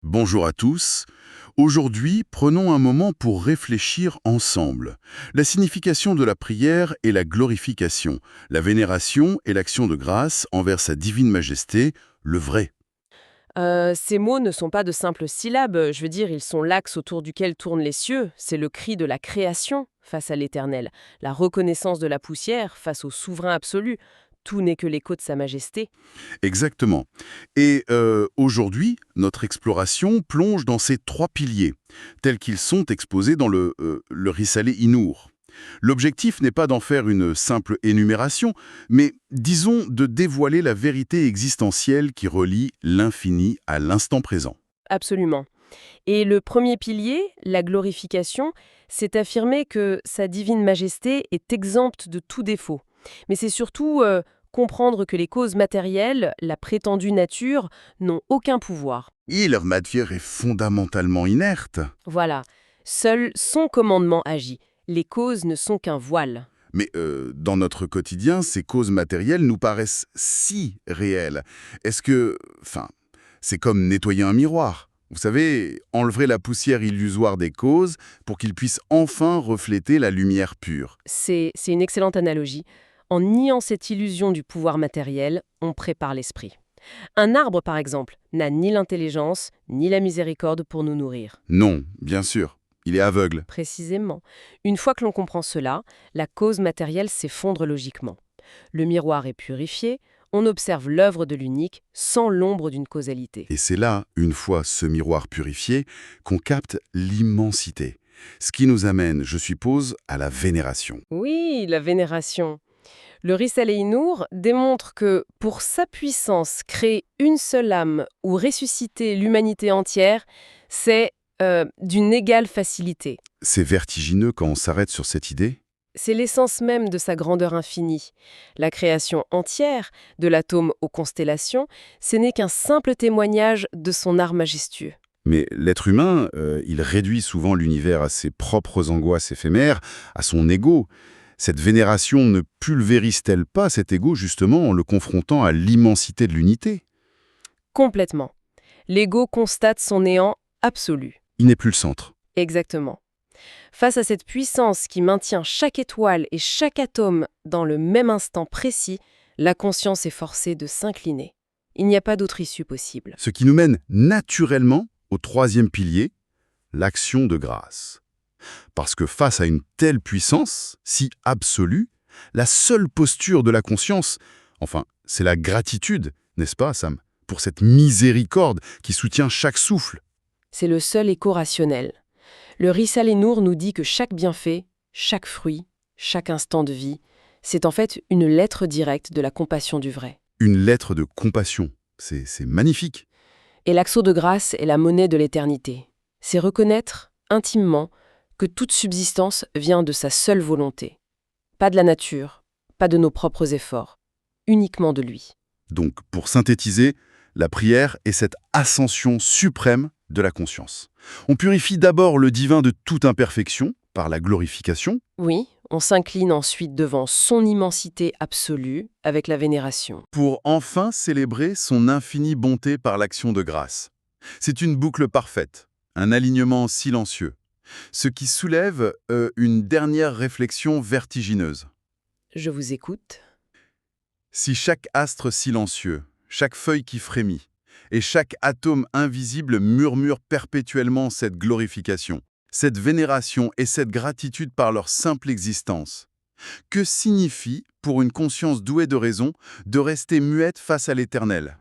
Bonjour à tous. Aujourd'hui, prenons un moment pour réfléchir ensemble. La signification de la prière est la glorification, la vénération et l'action de grâce envers sa divine majesté, le vrai. Ces mots ne sont pas de simples syllabes, je veux dire, ils sont l'axe autour duquel tournent les cieux, c'est le cri de la création face à l'Éternel, la reconnaissance de la poussière face au souverain absolu. Tout n'est que l'écho de sa majesté. Exactement. Et aujourd'hui, notre exploration plonge dans ces trois piliers, tels qu'ils sont exposés dans le Risale Inour. L'objectif n'est pas d'en faire une simple énumération, mais disons de dévoiler la vérité existentielle qui relie l'infini à l'instant présent. Absolument. Et le premier pilier, la glorification, c'est affirmer que sa divine majesté est exempte de tout défaut. Mais c'est surtout comprendre que les causes matérielles, la prétendue nature, n'ont aucun pouvoir. Et leur matière est fondamentalement inerte. Voilà. Seul son commandement agit. Les causes ne sont qu'un voile. Mais dans notre quotidien, ces causes matérielles nous paraissent si réelles. Est-ce que... Enfin, c'est comme nettoyer un miroir. Vous savez, enlever la poussière illusoire des causes pour qu'ils puissent enfin refléter la lumière pure. C'est une excellente analogie. En niant cette illusion du pouvoir matériel, on prépare l'esprit. Un arbre, par exemple, n'a ni l'intelligence, ni la miséricorde pour nous nourrir. Non, bien sûr, il est aveugle. Précisément. Une fois que l'on comprend cela, la cause matérielle s'effondre logiquement. Le miroir est purifié, on observe l'œuvre de l'unique sans l'ombre d'une causalité. Et c'est là, une fois ce miroir purifié, qu'on capte l'immensité. Ce qui nous amène, je suppose, à la vénération. Oui, la vénération. Le Risale Nour démontre que, pour sa puissance, créer une seule âme ou ressusciter l'humanité entière, c'est d'une égale facilité. C'est vertigineux quand on s'arrête sur cette idée. C'est l'essence même de sa grandeur infinie. La création entière, de l'atome aux constellations, ce n'est qu'un simple témoignage de son art majestueux. Mais l'être humain, il réduit souvent l'univers à ses propres angoisses éphémères, à son ego. Cette vénération ne pulvérise-t-elle pas cet ego justement en le confrontant à l'immensité de l'unité? Complètement. L'ego constate son néant absolu. Il n'est plus le centre. Exactement. Face à cette puissance qui maintient chaque étoile et chaque atome dans le même instant précis, la conscience est forcée de s'incliner. Il n'y a pas d'autre issue possible. Ce qui nous mène naturellement au troisième pilier, l'action de grâce. Parce que face à une telle puissance, si absolue, la seule posture de la conscience, enfin, c'est la gratitude, n'est-ce pas, Sam, pour cette miséricorde qui soutient chaque souffle. C'est le seul écho rationnel. Le Risale Nour nous dit que chaque bienfait, chaque fruit, chaque instant de vie, c'est en fait une lettre directe de la compassion du vrai. Une lettre de compassion, c'est magnifique. Et l'action de grâce est la monnaie de l'éternité. C'est reconnaître, intimement, que toute subsistance vient de sa seule volonté. Pas de la nature, pas de nos propres efforts, uniquement de lui. Donc, pour synthétiser, la prière est cette ascension suprême de la conscience. On purifie d'abord le divin de toute imperfection par la glorification, Oui, on s'incline ensuite devant son immensité absolue avec la vénération. pour enfin célébrer son infinie bonté par l'action de grâce. C'est une boucle parfaite, un alignement silencieux, ce qui soulève une dernière réflexion vertigineuse. Je vous écoute. Si chaque astre silencieux, chaque feuille qui frémit, et chaque atome invisible murmure perpétuellement cette glorification, cette vénération et cette gratitude par leur simple existence, que signifie, pour une conscience douée de raison, de rester muette face à l'Éternel?